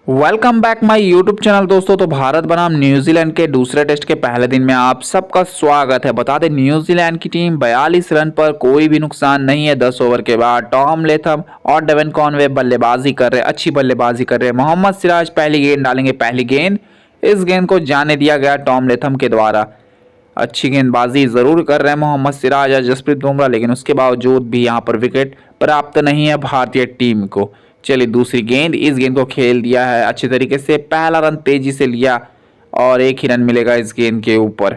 Welcome back my YouTube channel दोस्तों। तो भारत बनाम न्यूजीलैंड के दूसरे टेस्ट के पहले दिन में आप सबका स्वागत है। बता दें न्यूजीलैंड की टीम 42 रन पर, कोई भी नुकसान नहीं है 10 ओवर के बाद। टॉम लेथम और डेवन कॉनवे बल्लेबाजी कर रहे, अच्छी बल्लेबाजी कर रहे हैं। मोहम्मद सिराज पहली गेंद डालेंगे, पहली गेंद। इस गेंद को जाने दिया गया टॉम लेथम के द्वारा। अच्छी गेंदबाजी जरूर कर रहे हैं मोहम्मद सिराज और जसप्रीत बुमराह, लेकिन उसके बावजूद भी यहाँ पर विकेट प्राप्त नहीं है भारतीय टीम को। चलिए दूसरी गेंद, इस गेंद को खेल दिया है अच्छे तरीके से। पहला रन तेजी से लिया और एक ही रन मिलेगा इस गेंद के ऊपर।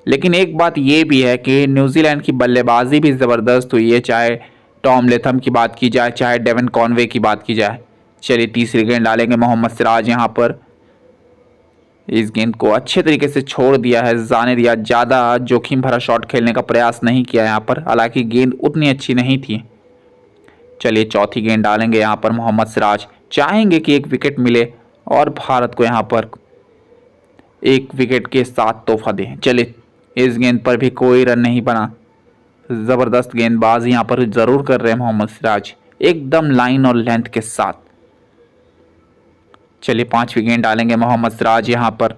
लेकिन एक बात ये भी है कि न्यूजीलैंड की बल्लेबाजी भी ज़बरदस्त हुई है, चाहे टॉम लेथम की बात की जाए, चाहे डेवन कॉनवे की बात की जाए। चलिए तीसरी गेंद डालेंगे मोहम्मद सिराज यहाँ पर। इस गेंद को अच्छे तरीके से छोड़ दिया है, जाने दिया। ज़्यादा जोखिम भरा शॉट खेलने का प्रयास नहीं किया यहाँ पर, हालांकि गेंद उतनी अच्छी नहीं थी। चलिए चौथी गेंद डालेंगे यहाँ पर मोहम्मद सिराज। चाहेंगे कि एक विकेट मिले और भारत को यहाँ पर एक विकेट के साथ तोहफा दें। चलिए इस गेंद पर भी कोई रन नहीं बना। ज़बरदस्त गेंदबाजी यहाँ पर ज़रूर कर रहे हैं मोहम्मद सिराज, एकदम लाइन और लेंथ के साथ। चलिए पांचवी गेंद डालेंगे मोहम्मद सिराज यहाँ पर।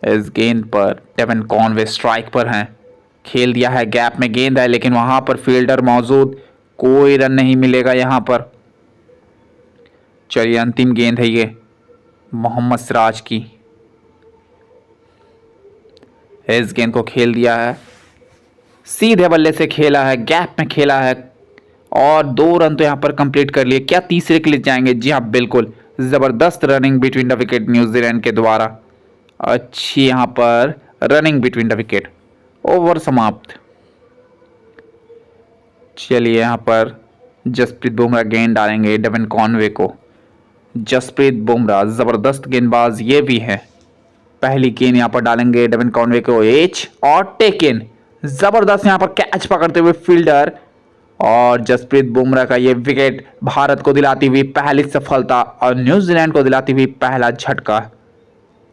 इस गेंद पर डेवन कॉनवे स्ट्राइक पर हैं। खेल दिया है, गैप में गेंद है, लेकिन वहां पर फील्डर मौजूद, कोई रन नहीं मिलेगा यहां पर। चलिए अंतिम गेंद है ये मोहम्मद सिराज की। इस गेंद को खेल दिया है, सीधे बल्ले से खेला है, गैप में खेला है और 2 रन तो यहां पर कंप्लीट कर लिए। क्या तीसरे के लिए जाएंगे? जी हाँ बिल्कुल। जबरदस्त running between the wicket New Zealand के द्वारा। अच्छी यहां पर running between the wicket. Over समाप्त। चलिए यहाँ पर जसप्रीत बुमराह गेंद डालेंगे डेवन कॉनवे को। जसप्रीत बुमराह ज़बरदस्त गेंदबाज ये भी है। पहली गेंद यहाँ पर डालेंगे डेवन कॉनवे को, एच और टेकन। ज़बरदस्त यहाँ पर कैच पकड़ते हुए फील्डर, और जसप्रीत बुमराह का ये विकेट भारत को दिलाती हुई पहली सफलता और न्यूजीलैंड को दिलाती हुई पहला झटका।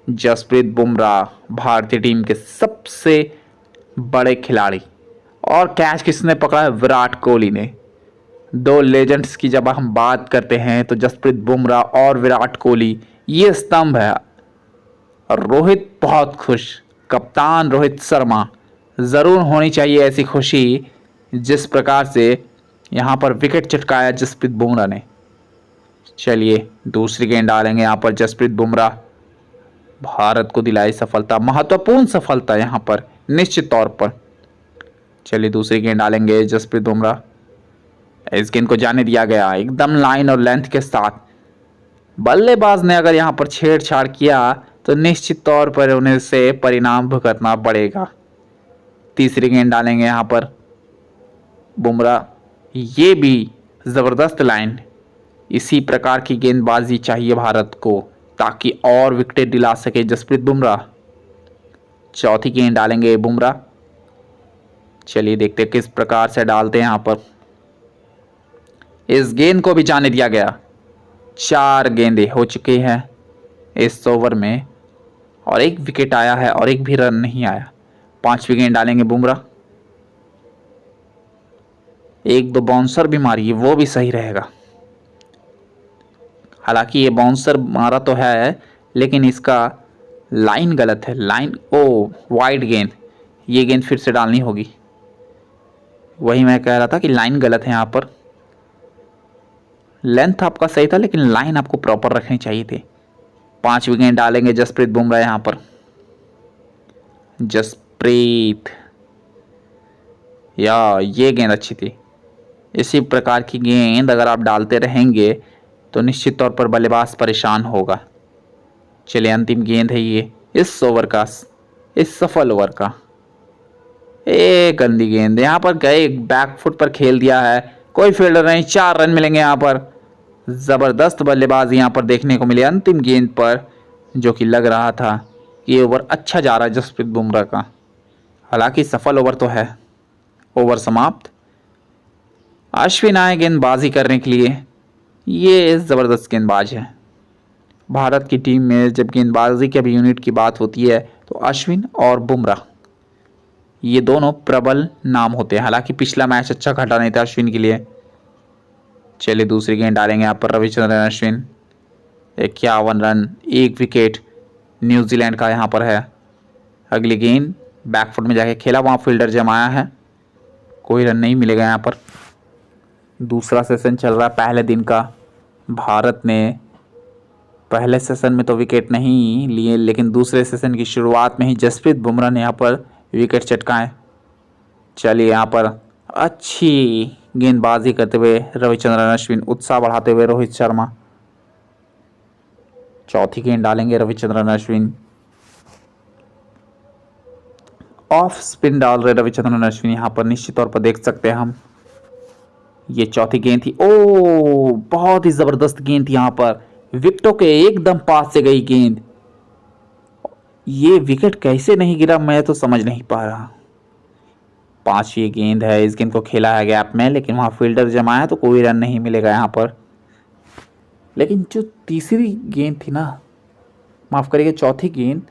जसप्रीत बुमराह भारतीय टीम के सबसे बड़े खिलाड़ी। और कैच किसने पकड़ा है? विराट कोहली ने। 2 लेजेंड्स की जब हम बात करते हैं तो जसप्रीत बुमराह और विराट कोहली ये स्तंभ है। रोहित बहुत खुश, कप्तान रोहित शर्मा। ज़रूर होनी चाहिए ऐसी खुशी जिस प्रकार से यहाँ पर विकेट चटकाया जसप्रीत बुमराह ने। चलिए दूसरी गेंद डालेंगे यहाँ पर जसप्रीत बुमराह। भारत को दिलाई सफलता, महत्वपूर्ण सफलता यहाँ पर निश्चित तौर पर। चलिए दूसरी गेंद डालेंगे जसप्रीत बुमराह। इस गेंद को जाने दिया गया एकदम लाइन और लेंथ के साथ। बल्लेबाज ने अगर यहाँ पर छेड़छाड़ किया तो निश्चित तौर पर उन्हें से परिणाम भुगतना पड़ेगा। तीसरी गेंद डालेंगे यहाँ पर बुमराह। ये भी ज़बरदस्त लाइन। इसी प्रकार की गेंदबाजी चाहिए भारत को ताकि और विकेट दिला सके जसप्रीत बुमराह। चौथी गेंद डालेंगे बुमराह। चलिए देखते किस प्रकार से डालते हैं यहाँ पर। इस गेंद को भी जाने दिया गया। 4 गेंदें हो चुकी हैं इस ओवर में और एक विकेट आया है और एक भी रन नहीं आया। पांचवी गेंद डालेंगे बुमराह। 1-2 बाउंसर भी मारिए, वो भी सही रहेगा। हालांकि ये बाउंसर मारा तो है लेकिन इसका लाइन गलत है। लाइन वाइड गेंद, ये गेंद फिर से डालनी होगी। वही मैं कह रहा था कि लाइन गलत है यहाँ पर। लेंथ आपका सही था लेकिन लाइन आपको प्रॉपर रखनी चाहिए थी। 5वीं गेंद डालेंगे जसप्रीत बुमराह यहाँ पर। जसप्रीत, ये गेंद अच्छी थी। इसी प्रकार की गेंद अगर आप डालते रहेंगे तो निश्चित तौर पर बल्लेबाज परेशान होगा। चलिए अंतिम गेंद है ये इस ओवर का, इस सफल ओवर का। एक गंदी गेंद यहाँ पर गए, बैकफुट पर खेल दिया है, कोई फील्डर नहीं। 4 रन मिलेंगे यहाँ पर। ज़बरदस्त बल्लेबाजी यहाँ पर देखने को मिली अंतिम गेंद पर, जो कि लग रहा था कि ये ओवर अच्छा जा रहा है जसप्रीत बुमराह का। हालांकि सफल ओवर तो है। ओवर समाप्त। अश्विन आए गेंदबाजी करने के लिए। ये ज़बरदस्त गेंदबाज है। भारत की टीम में जब गेंदबाजी के भी यूनिट की बात होती है तो अश्विन और बुमराह ये दोनों प्रबल नाम होते हैं। हालांकि पिछला मैच अच्छा घटा नहीं था अश्विन के लिए। चलिए दूसरी गेंद डालेंगे यहाँ पर Ravichandran Ashwin. 51 run, 1 wicket New Zealand का यहाँ पर है। अगली गेंद बैकफुट में जाके खेला, वहाँ फील्डर जमाया है, कोई रन नहीं मिलेगा यहाँ पर। दूसरा सेशन चल रहा है पहले दिन का। भारत ने पहले सेशन में तो विकेट नहीं लिए, लेकिन दूसरे सेशन की शुरुआत में ही जसप्रीत बुमराह ने यहाँ पर विकेट चटकाए। चलिए यहाँ पर अच्छी गेंदबाजी करते हुए रविचंद्रन अश्विन, उत्साह बढ़ाते हुए रोहित शर्मा। चौथी गेंद डालेंगे रविचंद्रन अश्विन। ऑफ स्पिन डाल रहे रविचंद्रन अश्विन यहाँ पर, निश्चित तौर पर देख सकते हैं हम। ये चौथी गेंद थी। ओ बहुत ही जबरदस्त गेंद थी यहाँ पर, विकेटों के एकदम पास से गई गेंद। ये विकेट कैसे नहीं गिरा मैं तो समझ नहीं पा रहा। पांचवी गेंद है, इस गेंद को खेला है गैप में, लेकिन वहां फील्डर जमाया तो कोई रन नहीं मिलेगा यहाँ पर। लेकिन जो तीसरी गेंद थी ना, माफ करिएगा चौथी गेंद,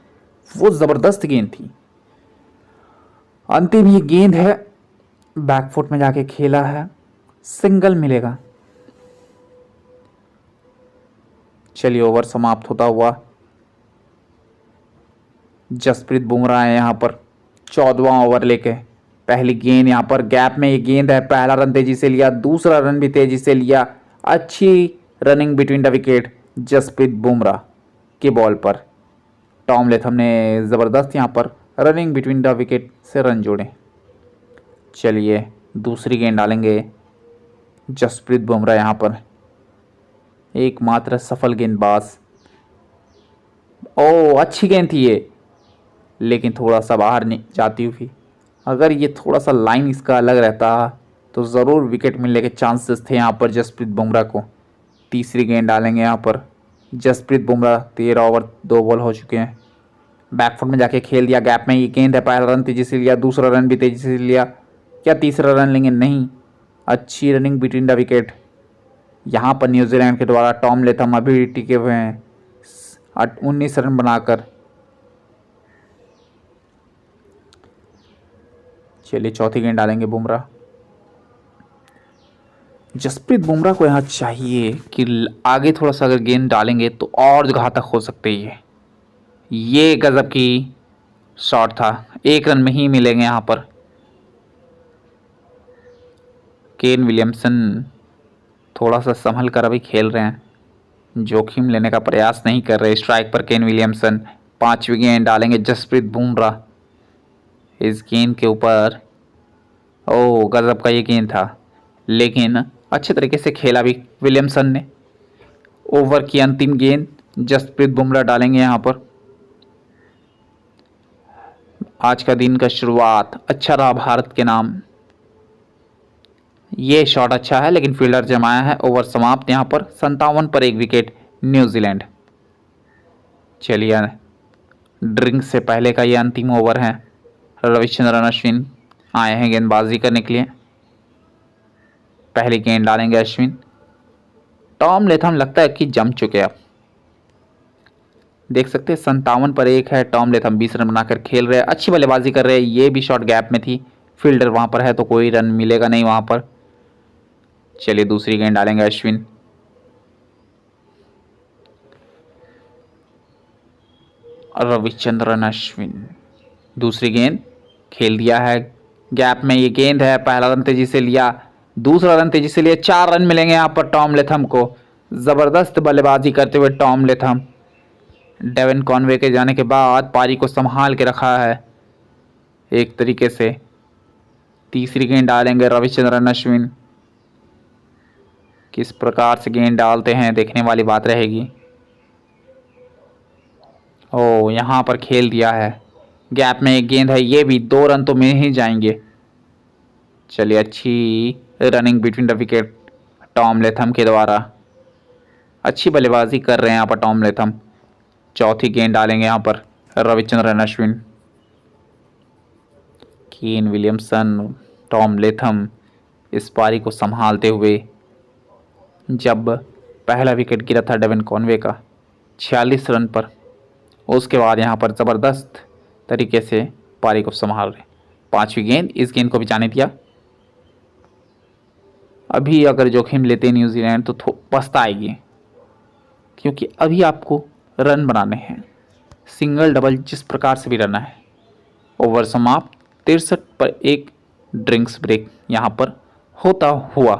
वो जबरदस्त गेंद थी। अंतिम ये गेंद है, बैकफुट में जाके खेला है, सिंगल मिलेगा। चलिए ओवर समाप्त होता हुआ। जसप्रीत बुमराह है यहाँ पर 14वां ओवर लेके। पहली गेंद यहाँ पर गैप में ये गेंद है, पहला रन तेजी से लिया, दूसरा रन भी तेजी से लिया। अच्छी running between the wicket Jasprit Bumrah के बॉल पर। टॉम लेथम ने ज़बरदस्त यहाँ पर रनिंग बिटवीन द विकेट से रन जोड़े। चलिए दूसरी गेंद डालेंगे जसप्रीत बुमराह यहाँ पर, एकमात्र सफल गेंदबाज। ओ अच्छी गेंद थी ये, लेकिन थोड़ा सा बाहर नहीं जाती हुई। अगर ये थोड़ा सा लाइन इसका अलग रहता तो ज़रूर विकेट मिलने के चांसेस थे यहाँ पर जसप्रीत बुमराह को। तीसरी गेंद डालेंगे यहाँ पर जसप्रीत बुमराह। 13 ओवर 2 बॉल हो चुके हैं। बैकफुट में जाके खेल दिया, गैप में ये गेंद है, पहला रन तेजी से लिया, दूसरा रन भी तेजी से लिया। क्या तीसरा रन लेंगे? नहीं। अच्छी रनिंग बिटवीन द विकेट यहाँ पर न्यूजीलैंड के द्वारा। टॉम लेथम अभी टिके हुए हैं 19 रन बनाकर। चलिए चौथी गेंद डालेंगे बुमराह। जसप्रीत बुमराह को यहाँ चाहिए कि आगे थोड़ा सा अगर गेंद डालेंगे तो और घातक हो सकते हैं। ये गजब की शॉट था, 1 रन में ही मिलेंगे यहाँ पर। केन विलियमसन थोड़ा सा संभल कर अभी खेल रहे हैं, जोखिम लेने का प्रयास नहीं कर रहे। स्ट्राइक पर केन विलियमसन। 5वीं गेंद डालेंगे जसप्रीत बुमराह। इस गेंद के ऊपर ओ गजब का ये गेंद था, लेकिन अच्छे तरीके से खेला भी विलियमसन ने। ओवर की अंतिम गेंद जसप्रीत बुमराह डालेंगे यहाँ पर। आज का दिन का शुरुआत अच्छा रहा भारत के नाम। ये शॉट अच्छा है, लेकिन फील्डर जमाया है। ओवर समाप्त यहाँ पर। 57 पर 1 विकेट न्यूजीलैंड। चलिए ड्रिंक से पहले का ये अंतिम ओवर है। रविचंद्रन अश्विन आए हैं गेंदबाजी करने के लिए। पहली गेंद डालेंगे अश्विन। टॉम लेथम लगता है कि जम चुके अब। देख सकते हैं 57 पर 1 है। टॉम लेथम 20 रन बनाकर खेल रहे हैं, अच्छी बल्लेबाजी कर रहे हैं। ये भी शॉट गैप में थी, फील्डर वहां पर है तो कोई रन मिलेगा नहीं वहां पर। चलिए दूसरी गेंद डालेंगे अश्विन। रविचंद्रन अश्विन दूसरी गेंद खेल दिया है, गैप में ये गेंद है, पहला रन तेजी से लिया, दूसरा रन तेजी से लिया। 4 रन मिलेंगे यहाँ पर टॉम लेथम को। जबरदस्त बल्लेबाजी करते हुए टॉम लेथम। डेवन कॉनवे के जाने के बाद पारी को संभाल के रखा है एक तरीके से। तीसरी गेंद डालेंगे रविचंद्रन अश्विन। किस प्रकार से गेंद डालते हैं देखने वाली बात रहेगी। ओ यहाँ पर खेल दिया है, गैप में एक गेंद है, ये भी 2 रन तो मिल ही जाएंगे। चलिए अच्छी running between the wicket Tom Latham के द्वारा। अच्छी बल्लेबाजी कर रहे हैं यहाँ पर टॉम लेथम। चौथी गेंद डालेंगे यहाँ पर Ravichandran Ashwin. Kane Williamson, Tom Latham इस पारी को संभालते हुए। जब पहला विकेट गिरा था डेवन कॉनवे का 46 रन पर, उसके बाद यहाँ पर ज़बरदस्त तरीके से पारी को संभाल रहे। 5वीं गेंद, इस गेंद को भी जाने दिया। अभी अगर जोखिम लेते न्यूजीलैंड तो पछताएगी, क्योंकि अभी आपको रन बनाने हैं, सिंगल डबल जिस प्रकार से भी रहना है। ओवर समाप्त। 63 पर एक ड्रिंक्स ब्रेक यहाँ पर होता हुआ